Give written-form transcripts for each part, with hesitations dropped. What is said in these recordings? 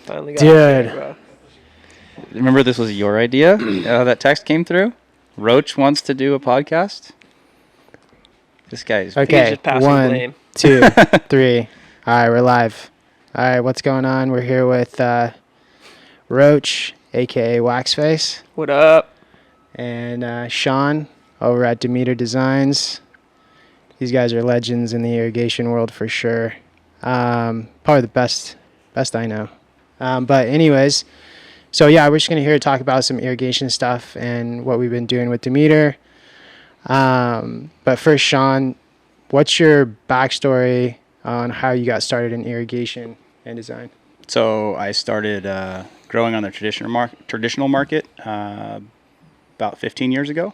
Finally got Dude. it, bro. Remember, this was your idea? That text came through? Roach wants to do a podcast? This guy's... He's Okay, just passing 1, blame. 2, 3. All right, we're live. All right, what's going on? We're here with Roach, a.k.a. Waxface, What up? and Sean over at Demeter Designs. These guys are legends in the irrigation world for sure. Probably the best I know. But anyways, so yeah, we're just going to here talk about some irrigation stuff and what we've been doing with Demeter. But first, Sean, what's your backstory on how you got started in irrigation and design? So I started growing on the traditional market about 15 years ago.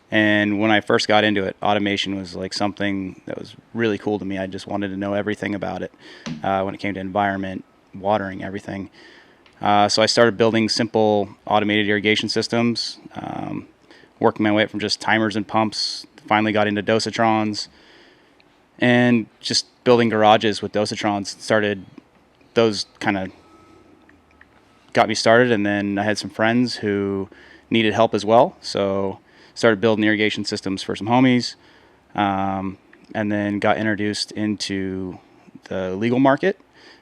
And when I first got into it, automation was like something that was really cool to me. I just wanted to know everything about it when it came to environment, watering, everything. So I started building simple automated irrigation systems, working my way up from just timers and pumps, finally got into dosatrons, and just building garages with dosatrons. Those kind of got me started, and then I had some friends who needed help as well, so started building irrigation systems for some homies, and then got introduced into the legal market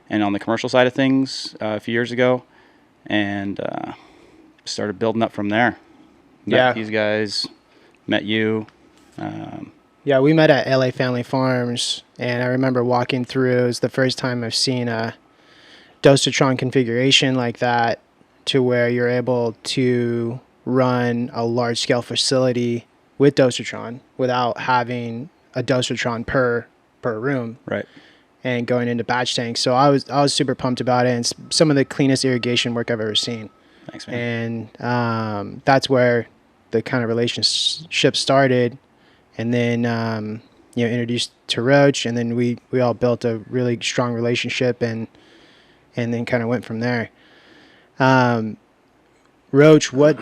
and on the commercial side of things a few years ago, and started building up from there. Met these guys, met you. Yeah, we met at LA Family Farms, and I remember walking through. It was the first time I've seen a dosatron configuration like that, to where you're able to run a large-scale facility with dosatron without having a dosatron per room, Right. and going into batch tanks. So I was super pumped about it, and it's some of the cleanest irrigation work I've ever seen. Thanks, man. And that's where the kind of relationship started, and then introduced to Roach, and then we all built a really strong relationship, and then kind of went from there. Roach, what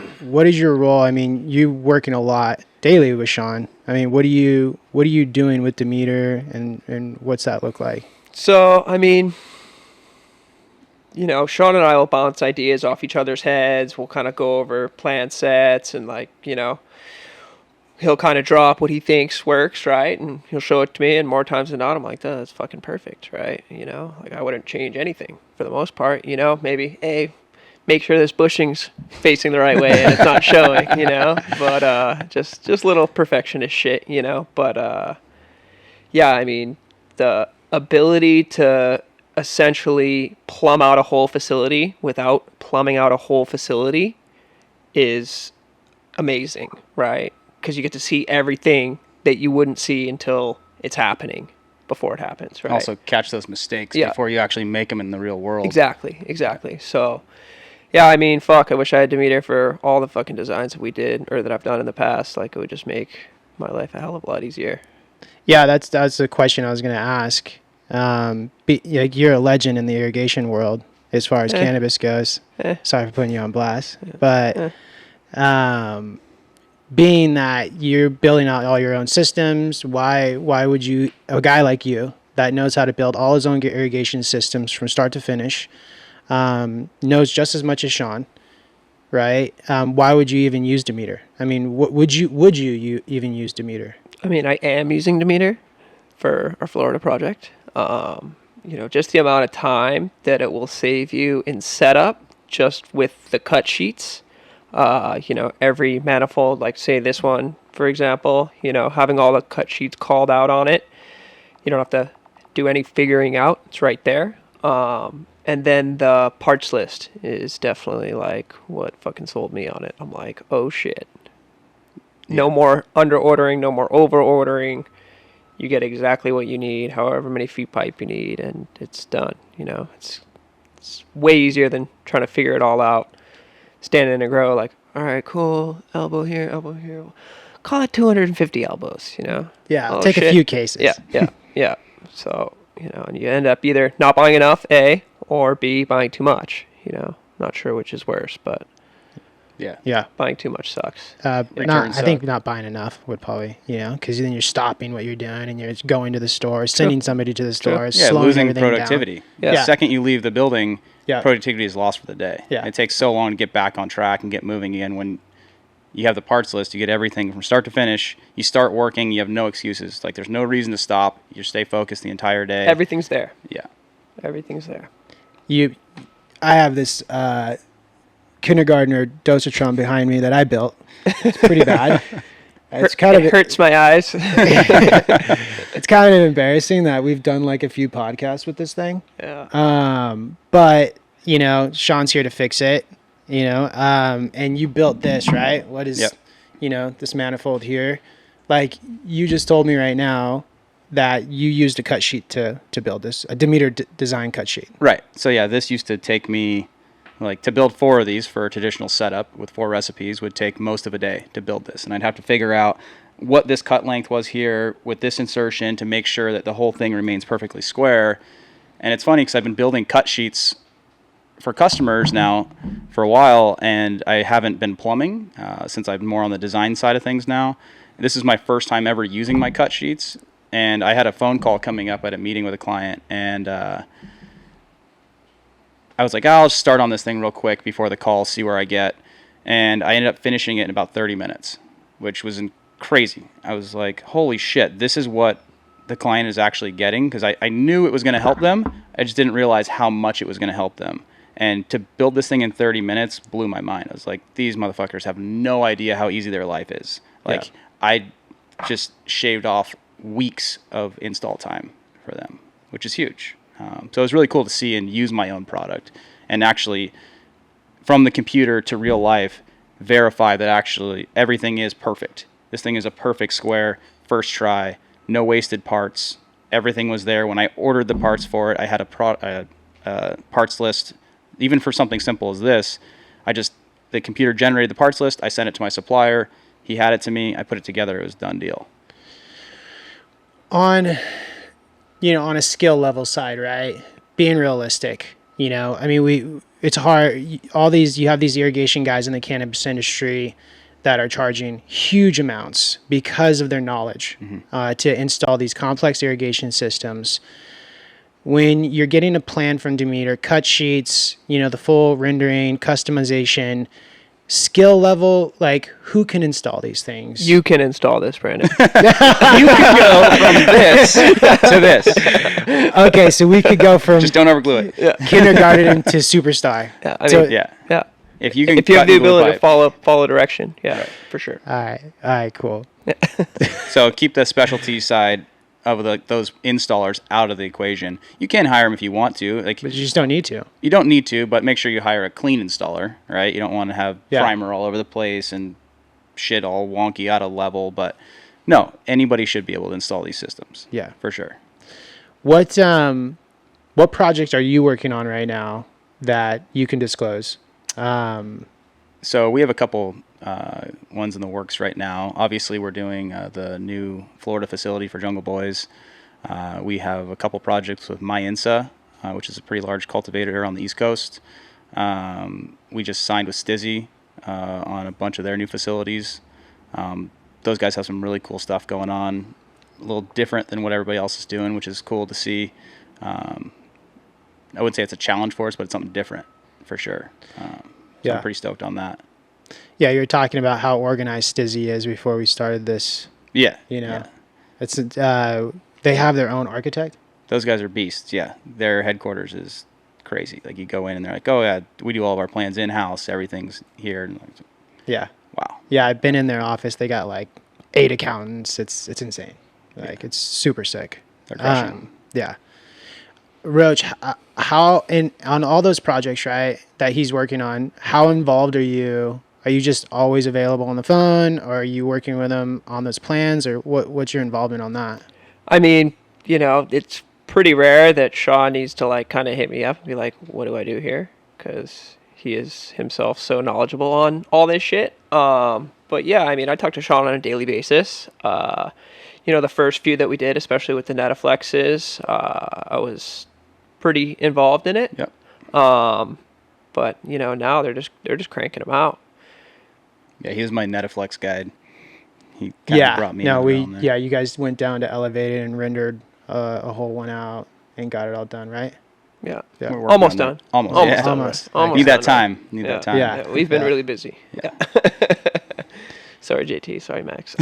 is your role? I mean, you working a lot daily with Sean. I mean, what are you doing with Demeter, and what's that look like? So, I mean, Sean and I will bounce ideas off each other's heads. We'll kind of go over plan sets, and he'll kind of drop what he thinks works, right? And he'll show it to me, and more times than not, I'm like, that's fucking perfect, right? I wouldn't change anything for the most part, maybe, make sure this bushing's facing the right way and it's not showing, but just little perfectionist shit, but yeah, I mean, the ability to essentially plumb out a whole facility without plumbing out a whole facility is amazing, right? Because you get to see everything that you wouldn't see until it's happening, before it happens, right? Also catch those mistakes before you actually make them in the real world. Exactly. So, yeah, I mean, fuck, I wish I had Demeter for all the fucking designs that we did, or that I've done in the past. Like, it would just make my life a hell of a lot easier. Yeah, that's the question I was going to ask. You're a legend in the irrigation world as far as cannabis goes. Sorry for putting you on blast. But being that you're building out all your own systems, why would you, a guy like you that knows how to build all his own irrigation systems from start to finish, knows just as much as Sean, right? Why would you even use Demeter? I mean, would you even use Demeter? I mean, I am using Demeter for our Florida project. Just the amount of time that it will save you in setup, just with the cut sheets. Every manifold, like say this one, for example, having all the cut sheets called out on it, you don't have to do any figuring out. It's right there. And then the parts list is definitely like what fucking sold me on it. I'm like, oh shit. No more under ordering, no more over ordering. You get exactly what you need, however many feet pipe you need, and it's done. It's way easier than trying to figure it all out. Standing in a grow, like, all right, cool, elbow here, elbow here. Call it 250 elbows, Yeah, take a few cases. Yeah. So, and you end up either not buying enough, A, or B, buying too much. Not sure which is worse, but yeah, buying too much sucks. I think not buying enough would probably, because then you're stopping what you're doing, and you're going to the store, sending somebody to the store, slowing losing everything productivity. down. The second you leave the building, Yeah. productivity is lost for the day. Yeah. It takes so long to get back on track and get moving again. When you have the parts list, you get everything from start to finish. You start working, you have no excuses. Like there's no reason to stop. You stay focused the entire day. Everything's there. Yeah. Everything's there. I have this kindergartner dosatron behind me that I built. It's pretty bad. It's kind of It hurts my eyes. it's kind of embarrassing that we've done like a few podcasts with this thing. Yeah. But you know, Sean's here to fix it. You know, and you built this, right? What is, Yep. you know, this manifold here? Like you just told me right now that you used a cut sheet to build this, a Demeter design cut sheet. Right. So yeah, this used to take me, like, to build 4 of these for a traditional setup with 4 recipes would take most of a day to build this. And I'd have to figure out what this cut length was here with this insertion to make sure that the whole thing remains perfectly square. And it's funny because I've been building cut sheets for customers now for a while, and I haven't been plumbing since I'm more on the design side of things now. This is my first time ever using my cut sheets. And I had a phone call coming up at a meeting with a client, and I was like, I'll start on this thing real quick before the call, see where I get. And I ended up finishing it in about 30 minutes, which was crazy. I was like, holy shit, this is what the client is actually getting, because I knew it was going to help them. I just didn't realize how much it was going to help them. And to build this thing in 30 minutes blew my mind. I was like, these motherfuckers have no idea how easy their life is. Like, Yeah. I just shaved off weeks of install time for them, which is huge. So it was really cool to see and use my own product and actually, from the computer to real life, verify that actually everything is perfect. This thing is a perfect square, first try, no wasted parts. Everything was there. When I ordered the parts for it, I had a parts list. Even for something simple as this, the computer generated the parts list. I sent it to my supplier. He had it to me. I put it together. It was a done deal. On, you know, on a skill level side, right? Being realistic, you know, I mean, it's hard. You have these irrigation guys in the cannabis industry that are charging huge amounts because of their knowledge to install these complex irrigation systems. When you're getting a plan from Demeter, cut sheets, you know, the full rendering, customization, skill level, like who can install these things? You can install this, Brandon. You can go from this to this. Okay, so we could go from Just don't overglue it. kindergarten to superstar. Yeah, I mean, So- Yeah. yeah. If you can If you have cut the and glue ability to pipe. follow direction, yeah, for sure. All right, cool. So keep the specialty side of those installers out of the equation. You can hire them if you want to. Like, But you just don't need to. you don't need to, but make sure you hire a clean installer, right? You don't want to have Yeah. primer all over the place and shit all wonky out of level. But no, anybody should be able to install these systems. Yeah. For sure. What project are you working on right now that you can disclose? So we have a couple ones in the works right now. Obviously, we're doing the new Florida facility for Jungle Boys. We have a couple projects with MyInsa, which is a pretty large cultivator on the East Coast. We just signed with Stizzy on a bunch of their new facilities. Those guys have some really cool stuff going on, a little different than what everybody else is doing, which is cool to see. I wouldn't say it's a challenge for us, but it's something different for sure. So Yeah. I'm pretty stoked on that. Yeah, you were talking about how organized Stizzy is before we started this. Yeah. You know, yeah. it's they have their own architect. Those guys are beasts. Yeah. Their headquarters is crazy. Like, you go in and they're like, oh, yeah, we do all of our plans in-house. Everything's here. And like, Yeah, wow. yeah. I've been in their office. They got like 8 accountants. It's insane. Like it's super sick. They're crushing. Yeah. Roach, how on all those projects, right, that he's working on, how involved are you? Are you just always available on the phone, or are you working with him on those plans, or what's your involvement on that? I mean, you know, it's pretty rare that Sean needs to like kind of hit me up and be like, "What do I do here?" Because he is himself so knowledgeable on all this shit. But yeah, I mean, I talk to Sean on a daily basis. You know, the first few that we did, especially with the Netaflexes, I was pretty involved in it. Yep. But you know, now they're just cranking them out. Yeah, he was my Netaflex guide. He kind of brought me in around there. you guys went down to Elevated and rendered a whole one out and got it all done, right? Yeah. Yeah. We're working Almost on done. that. Almost. Almost Yeah. done. Almost. Almost Need that done, right? time. Need Yeah. that time. Yeah. We've been Yeah. really busy. Yeah. Sorry, JT. Sorry, Max.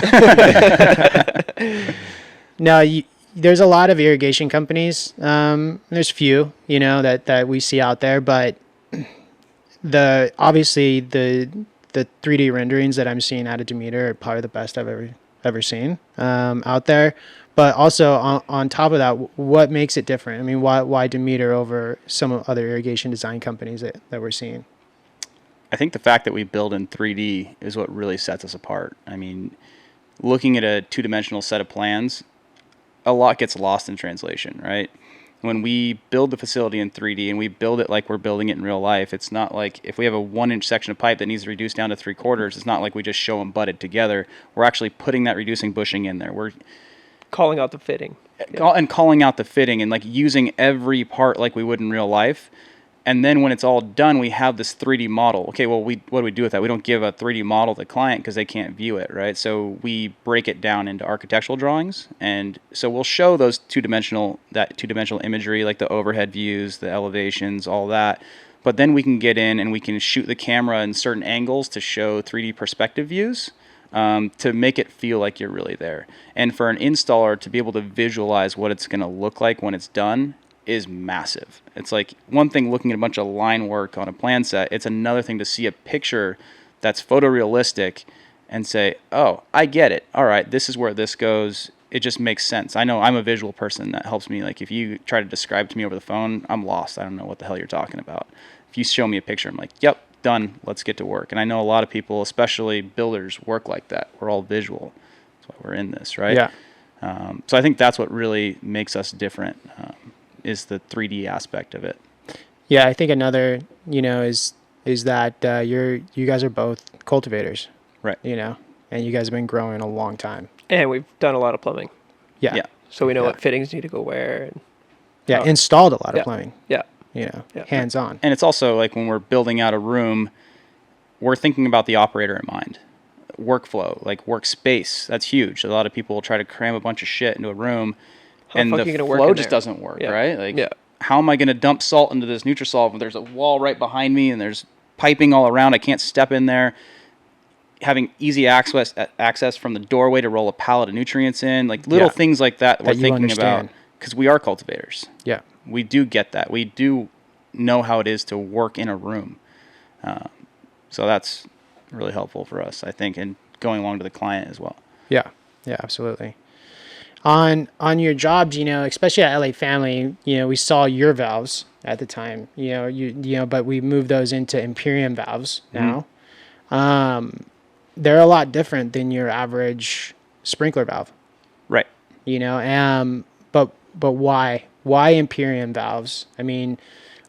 No, there's a lot of irrigation companies. There's few, that we see out there, but obviously the 3D renderings that I'm seeing out of Demeter are probably the best I've ever seen out there. But also on top of that, what makes it different? I mean, why Demeter over some other irrigation design companies that we're seeing? I think the fact that we build in 3D is what really sets us apart. I mean, looking at a two-dimensional set of plans, a lot gets lost in translation, right? When we build the facility in 3D and we build it like we're building it in real life, it's not like if we have a 1-inch section of pipe that needs to reduce down to 3/4, it's not like we just show them butted together. We're actually putting that reducing bushing in there. We're Calling out the fitting. calling out the fitting and like using every part like we would in real life. And then when it's all done, we have this 3D model. Okay, well, what do we do with that? We don't give a 3D model to the client because they can't view it, right? So we break it down into architectural drawings, and so we'll show those two-dimensional imagery, like the overhead views, the elevations, all that. But then we can get in and we can shoot the camera in certain angles to show 3D perspective views to make it feel like you're really there. And for an installer to be able to visualize what it's going to look like when it's done is massive. It's like one thing looking at a bunch of line work on a plan set. It's another thing to see a picture that's photorealistic and say, oh, I get it. All right, this is where this goes. It just makes sense. I know I'm a visual person. That helps me. Like if you try to describe to me over the phone, I'm lost. I don't know what the hell you're talking about. If you show me a picture, I'm like, yep, done. Let's get to work. And I know a lot of people, especially builders, work like that. We're all visual. That's why we're in this, right? Yeah. So I think that's what really makes us different. Is the 3D aspect of it. Yeah, I think another, is that you guys are both cultivators, Right. And you guys have been growing a long time. And we've done a lot of plumbing. Yeah. Yeah. So we know Yeah. what fittings need to go where. And, Yeah, installed a lot yeah. of plumbing, Yeah. Yeah. Yeah. On. And it's also like when we're building out a room, we're thinking about the operator in mind. Workflow, like workspace, that's huge. A lot of people will try to cram a bunch of shit into a room, and fuck the you gonna work flow in just there? doesn't work, Yeah. right? Like, Yeah. how am I going to dump salt into this Nutrisolve when there's a wall right behind me and there's piping all around? I can't step in there. Having easy access from the doorway to roll a pallet of nutrients in, like little Yeah. things like that, That we're you thinking understand. about because we are cultivators. Yeah. We do get that. We do know how it is to work in a room. So that's really helpful for us, I think, and going along to the client as well. Yeah. Yeah, absolutely. On your jobs, especially at LA Family, we saw your valves at the time, but we moved those into Imperium valves now. They're a lot different than your average sprinkler valve, Right. but why Imperium valves? I mean,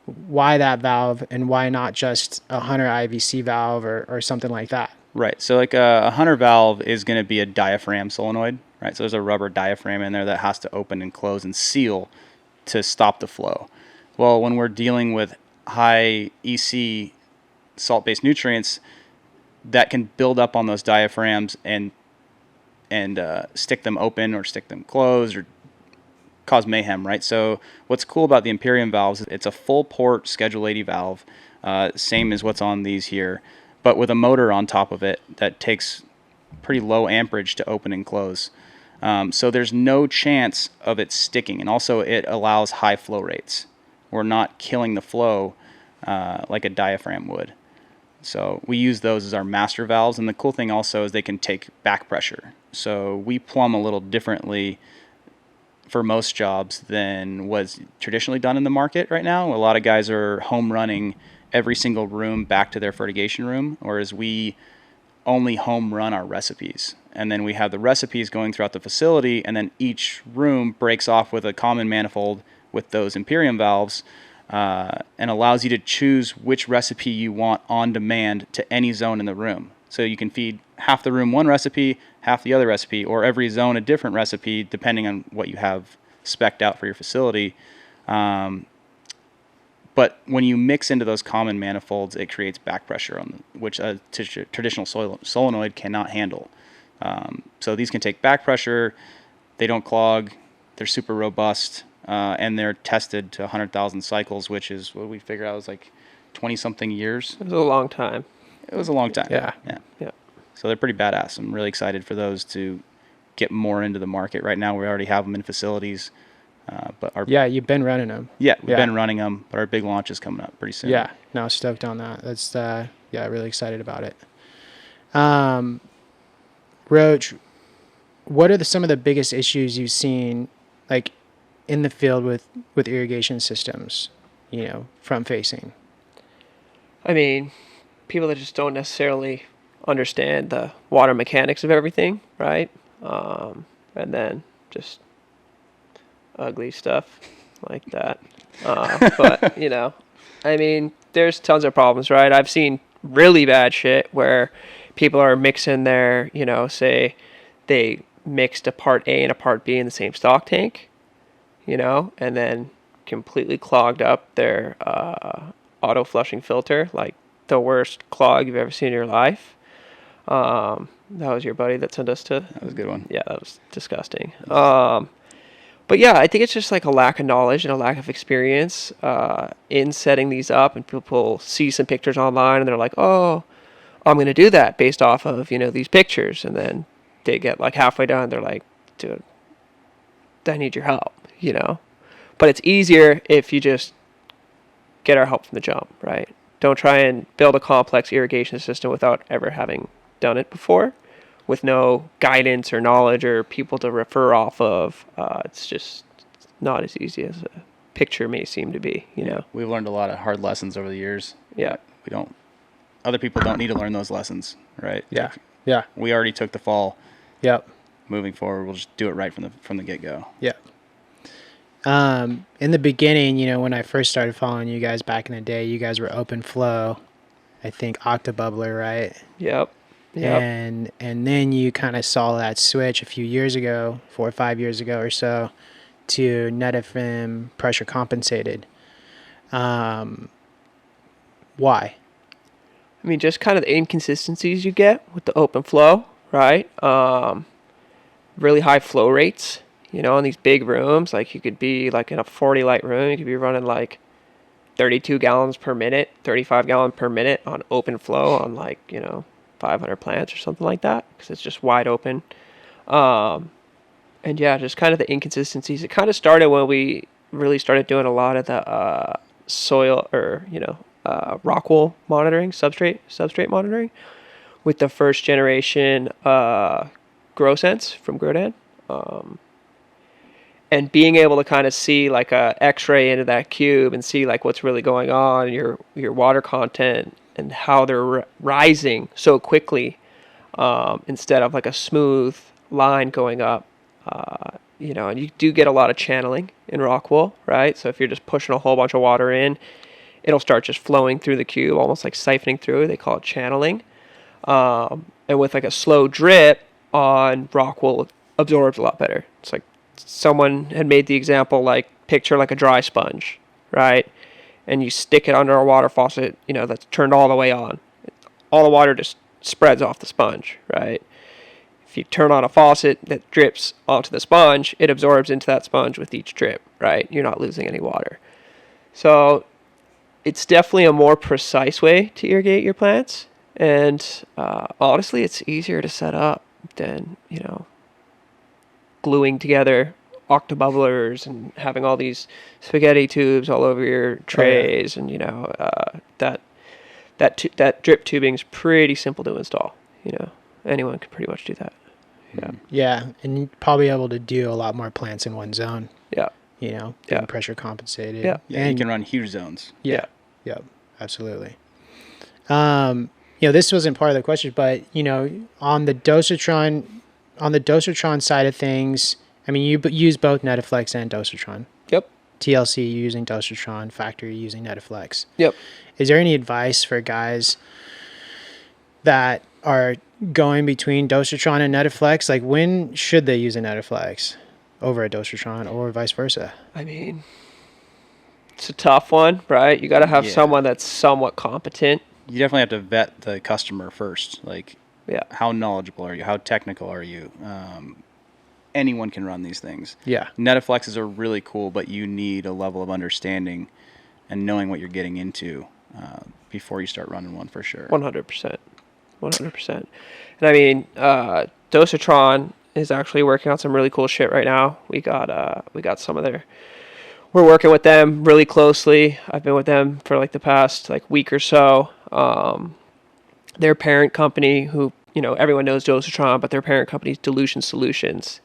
why that valve and why not just a Hunter IVC valve or something like that? Right. So like a Hunter valve is going to be a diaphragm solenoid, right? So there's a rubber diaphragm in there that has to open and close and seal to stop the flow. Well, when we're dealing with high EC salt-based nutrients, that can build up on those diaphragms and stick them open or stick them closed or cause mayhem, right? So what's cool about the Imperium valves, it's a full port Schedule 80 valve, same as what's on these here, but with a motor on top of it that takes pretty low amperage to open and close. So there's no chance of it sticking, and also it allows high flow rates. We're not killing the flow like a diaphragm would. So we use those as our master valves, and the cool thing also is they can take back pressure. So we plumb a little differently for most jobs than was traditionally done in the market right now. A lot of guys are home running every single room back to their fertigation room, whereas we only home run our recipes. And then we have the recipes going throughout the facility, and then each room breaks off with a common manifold with those Imperium valves, and allows you to choose which recipe you want on demand to any zone in the room. So you can feed half the room one recipe, half the other recipe, or every zone a different recipe depending on what you have spec'd out for your facility. But when you mix into those common manifolds, it creates back pressure, which a traditional solenoid cannot handle. So these can take back pressure. They don't clog. They're super robust. and they're tested to 100,000 cycles, which is what we figured out was like 20-something years. It was a long time. It was a long time. Yeah. Yeah. So they're pretty badass. I'm really excited for those to get more into the market. Right now, we already have them in facilities. But You've been running them. we've been running them, but our big launch is coming up pretty soon. Yeah, no, stoked on that. That's really excited about it. Roach, what are some of the biggest issues you've seen, like, in the field with irrigation systems? Front facing. I mean, people that just don't necessarily understand the water mechanics of everything, right? And then just ugly stuff like that. But, I mean, there's tons of problems, right? I've seen really bad shit where people are mixing their, say they mixed a part A and a part B in the same stock tank, and then completely clogged up their auto flushing filter, like the worst clog you've ever seen in your life. That was your buddy that sent us to. That was a good one. Yeah, that was disgusting. But yeah, I think it's just like a lack of knowledge and a lack of experience in setting these up. And people see some pictures online and they're like, oh, I'm going to do that based off of, these pictures. And then they get like halfway done. They're like, dude, I need your help, But it's easier if you just get our help from the jump, right? Don't try and build a complex irrigation system without ever having done it before, with no guidance or knowledge or people to refer off of. It's just not as easy as a picture may seem to be, We've learned a lot of hard lessons over the years. Yeah. Other people don't need to learn those lessons, right? Yeah. Yeah. We already took the fall. Yep. Moving forward, we'll just do it right from the get-go. Yeah. In the beginning, when I first started following you guys back in the day, you guys were open flow, I think Octobubbler, right? Yep. And then you kind of saw that switch a few years ago, 4 or 5 years ago or so, to NetFM pressure compensated. Why? I mean, just kind of the inconsistencies you get with the open flow, right? Really high flow rates, in these big rooms. Like, you could be like in a 40 light room, you could be running like 32 gallons per minute, 35 gallon per minute on open flow on 500 plants or something like that, because it's just wide open. And yeah, just kind of the inconsistencies. It kind of started when we really started doing a lot of the soil or rock wool monitoring, substrate monitoring, with the first generation GrowSense from Grodan, and being able to kind of see like a X-ray into that cube and see like what's really going on in your water content and how they're rising so quickly, instead of like a smooth line going up. And you do get a lot of channeling in rock wool, right? So if you're just pushing a whole bunch of water in, it'll start just flowing through the cube, almost like siphoning through. They call it channeling. And with like a slow drip on rock wool, it absorbs a lot better. It's like someone had made the example, like picture like a dry sponge, right? And you stick it under a water faucet, that's turned all the way on. All the water just spreads off the sponge, right? If you turn on a faucet that drips onto the sponge, it absorbs into that sponge with each drip, right? You're not losing any water. So it's definitely a more precise way to irrigate your plants. And honestly, it's easier to set up than, gluing together octobubblers and having all these spaghetti tubes all over your trays. And, that drip tubing is pretty simple to install. Anyone can pretty much do that. Yeah. Yeah, and you're probably able to do a lot more plants in one zone. Yeah. Being pressure compensated. Yeah. Yeah, and you can run huge zones. Yeah. Yep. Absolutely. This wasn't part of the question, but on the dosatron side of things, I mean, you use both Netaflex and dosatron. Yep. TLC you're using dosatron, factory you're using Netaflex. Yep. Is there any advice for guys that are going between dosatron and Netaflex? Like, when should they use a Netaflex over a dosatron, or vice versa? I mean, it's a tough one, right? You got to have someone that's somewhat competent. You definitely have to vet the customer first. Like, yeah, how knowledgeable are you? How technical are you? anyone can run these things. Yeah. Netaflexes are really cool, but you need a level of understanding and knowing what you're getting into before you start running one for sure. 100%. 100%. And I mean, Dosatron is actually working on some really cool shit right now. We got some of their. We're working with them really closely. I've been with them for like the past like week or so. Their parent company, who everyone knows Dosatron, but their parent company is Dilution Solutions.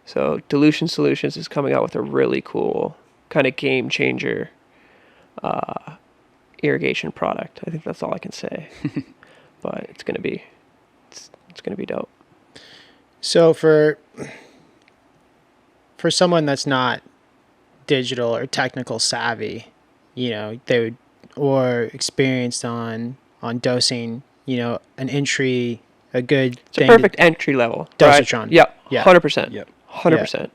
So Dilution Solutions is coming out with a really cool kind of game changer irrigation product. I think that's all I can say. But it's gonna be dope. So for someone that's not digital or technical savvy, they would, or experienced on dosing, an entry, a good It's a perfect entry level. Dosatron. Right? Yep. Yeah. 100%. Yep. 100%.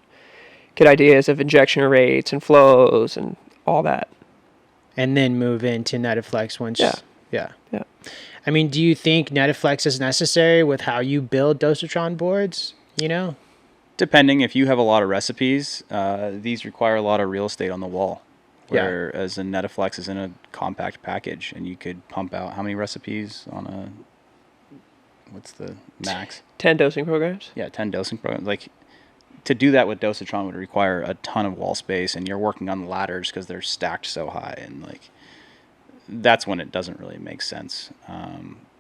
Get ideas of injection rates and flows and all that. And then move into Netaflex once. Yeah. Yeah. Yeah. I mean, do you think Netaflex is necessary with how you build Dosatron boards? Depending, if you have a lot of recipes, these require a lot of real estate on the wall. Yeah. Whereas a Netaflex is in a compact package, and you could pump out how many recipes on what's the max? 10 dosing programs. Yeah, 10 dosing programs. Like, to do that with Dosatron would require a ton of wall space, and you're working on ladders because they're stacked so high, and like, that's when it doesn't really make sense.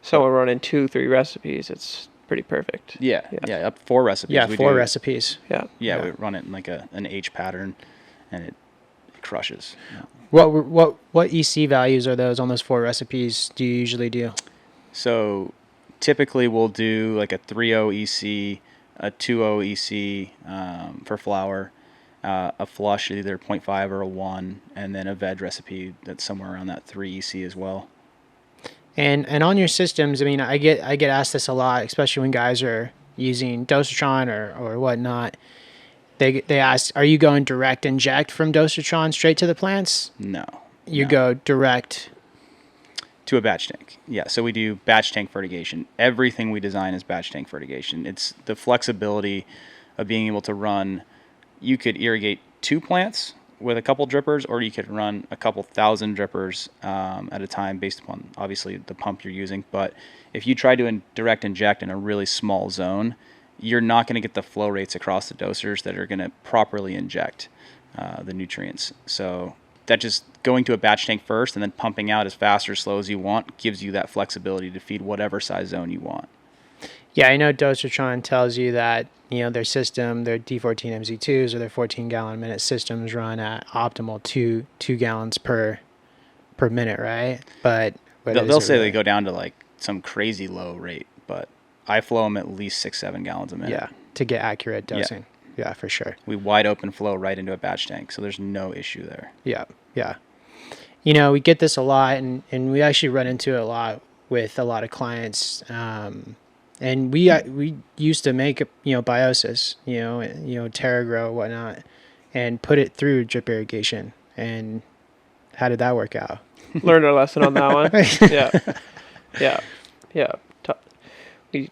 So we're running 2-3 recipes. It's pretty perfect. Yeah, up 4 recipes. Yeah, We 4 do- recipes. Yeah. Yeah, we run it in like an H pattern, and it crushes. What EC values are those on those 4 recipes do you usually do? So typically we'll do like a 3.0 EC, a 2.0 EC for flour, a flush either 0.5 or a 1, and then a veg recipe that's somewhere around that 3 EC as well. And on your systems, I mean, I get asked this a lot, especially when guys are using Dosatron or whatnot. They ask, are you going direct inject from Dosatron straight to the plants? No. You no. go direct to a batch tank. Yeah, so we do batch tank fertigation. Everything we design is batch tank fertigation. It's the flexibility of being able to run. You could irrigate 2 plants with a couple drippers, or you could run a couple thousand drippers at a time based upon obviously the pump you're using. But if you try to direct inject in a really small zone, you're not going to get the flow rates across the dosers that are going to properly inject the nutrients. So that just going to a batch tank first and then pumping out as fast or slow as you want gives you that flexibility to feed whatever size zone you want. Yeah, I know Dosatron tells you that, their system, their D14 MZ2s or their 14-gallon-minute systems run at optimal 2 gallons per minute, right? But they'll say they go down to like some crazy low rate, but I flow them at least 6-7 gallons a minute. Yeah, to get accurate dosing. Yeah, for sure. We wide open flow right into a batch tank, so there's no issue there. Yeah. We get this a lot, and we actually run into it a lot with a lot of clients. And we used to make biosis, TerraGrow, whatnot, and put it through drip irrigation. And how did that work out? Learned our lesson on that one. Yeah. We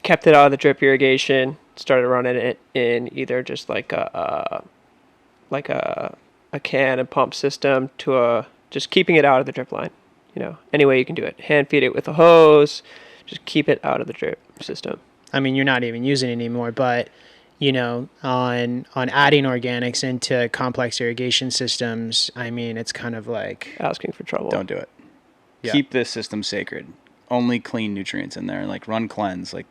kept it out of the drip irrigation. Started running it in either just like a can and pump system to just keeping it out of the drip line. Any way you can do it. Hand feed it with a hose. Just keep it out of the drip system. I mean, you're not even using it anymore, but on adding organics into complex irrigation systems, I mean, it's kind of like asking for trouble. Don't do it. Yeah. Keep this system sacred. Only clean nutrients in there. Like run cleanse. Like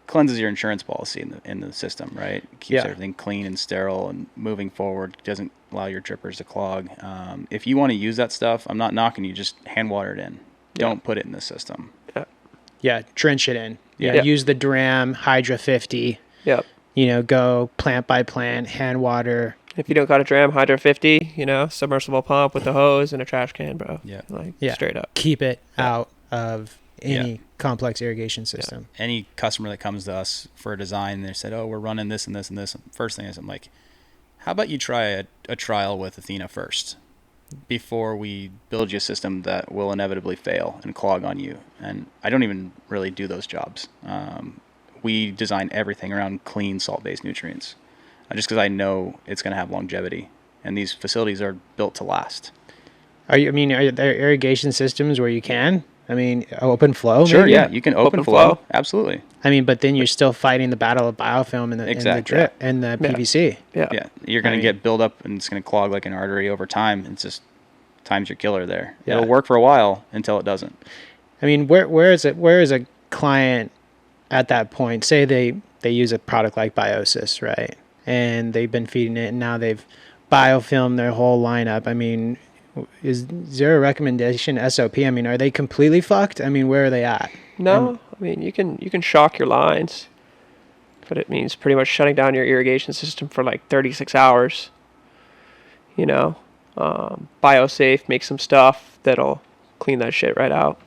cleanses your insurance policy in the system, right? Keeps everything clean and sterile and moving forward. Doesn't allow your drippers to clog. If you want to use that stuff, I'm not knocking you. Just hand water it in. Don't put it in the system. Yeah, drench it in. Yeah. Use the Dram Hydra 50. Yep. Go plant by plant, hand water. If you don't got a Dram Hydra 50, submersible pump with a hose and a trash can, bro. Yeah. Straight up. Keep it out of any complex irrigation system. Yeah. Any customer that comes to us for a design, they said, "Oh, we're running this and this and this." First thing is, I'm like, "How about you try a trial with Athena first, before we build you a system that will inevitably fail and clog on you?" And I don't even really do those jobs. we design everything around clean salt-based nutrients, just because I know it's going to have longevity, and these facilities are built to last. Are there irrigation systems where you can? I mean, open flow? Sure, Maybe? yeah, you can open flow, absolutely. I mean, but then you're still fighting the battle of biofilm and the drip and the PVC. Yeah, you're going to get buildup, and it's going to clog like an artery over time. It's just time's your killer there. Yeah. It'll work for a while until it doesn't. I mean, where is a client at that point? Say they use a product like Biosis, right? And they've been feeding it, and now they've biofilmed their whole lineup. I mean, is there a recommendation SOP? I mean, are they completely fucked? I mean, where are they at? No, I mean you can shock your lines, but it means pretty much shutting down your irrigation system for like 36 hours. You know, BioSafe makes some stuff that'll clean that shit right out.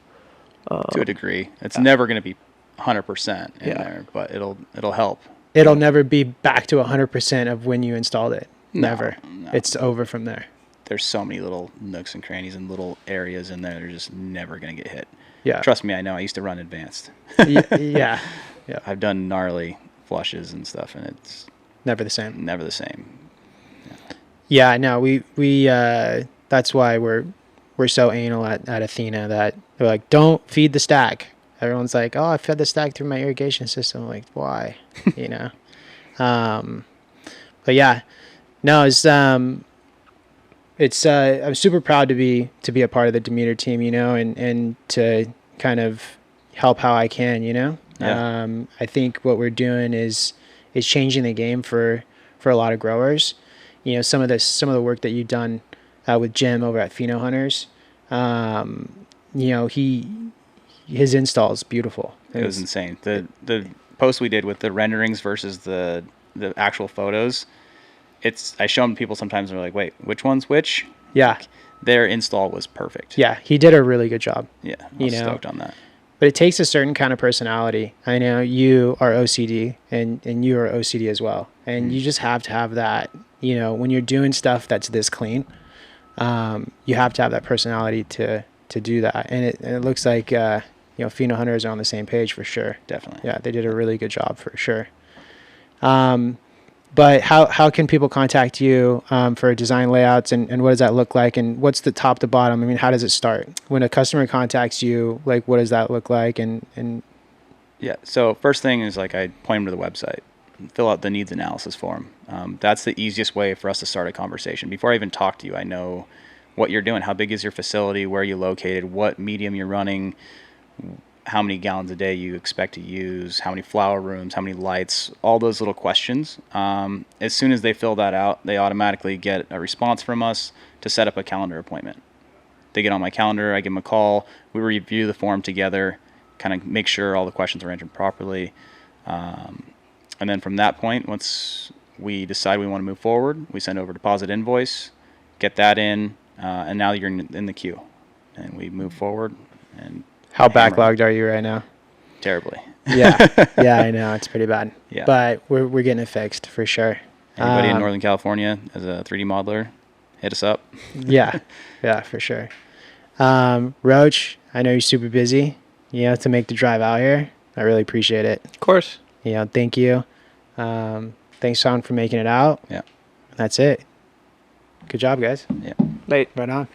To a degree, it's never going to be 100% in there, but it'll help. It'll never be back to 100% of when you installed it. Never. No. It's over from there. There's so many little nooks and crannies and little areas in there that are just never going to get hit. Yeah. Trust me, I know. I used to run advanced. Yeah. I've done gnarly flushes and stuff, and it's never the same. Never the same. Yeah, no, we that's why we're so anal at Athena that they're like, don't feed the stack. Everyone's like, oh, I fed the stack through my irrigation system. I'm like, why? You know? But yeah, no, it's I'm super proud to be a part of the Demeter team, you know, and to kind of help how I can, you know. Yeah. I think what we're doing is changing the game for a lot of growers. You know, some of the work that you've done with Jim over at Pheno Hunters, you know, his install is beautiful. It was insane. The post we did with the renderings versus the actual photos. I show them to people sometimes, and they're like, wait, which one's which? Yeah. Like, their install was perfect. Yeah, he did a really good job. Yeah, I'm stoked on that. But it takes a certain kind of personality. I know you are OCD, and you are OCD as well. And you just have to have that, you know, when you're doing stuff that's this clean, you have to have that personality to do that. And it looks like, you know, Pheno Hunters are on the same page for sure. Definitely. Yeah, they did a really good job for sure. But how can people contact you for design layouts, and what does that look like, and what's the top to bottom? I mean, how does it start? When a customer contacts you, like, what does that look like? And yeah, so first thing is, like, I point them to the website, fill out the needs analysis form. That's the easiest way for us to start a conversation. Before I even talk to you, I know what you're doing. How big is your facility? Where are you located? What medium you're running? How many gallons a day you expect to use, how many flower rooms, how many lights, all those little questions. As soon as they fill that out, they automatically get a response from us to set up a calendar appointment. They get on my calendar, I give them a call, we review the form together, kind of make sure all the questions are entered properly. And then from that point, once we decide we want to move forward, we send over deposit invoice, get that in, and now you're in the queue. And we move forward. And how backlogged are you right now? Terribly. Yeah, I know, it's pretty bad. Yeah. But we're getting it fixed for sure. Anybody in Northern California as a 3D modeler, hit us up. Yeah, for sure. Roach, I know you're super busy, you know, to make the drive out here. I really appreciate it. Of course. You know, thank you. Thanks, Sean, for making it out. Yeah. That's it. Good job, guys. Yeah. Late. Right on.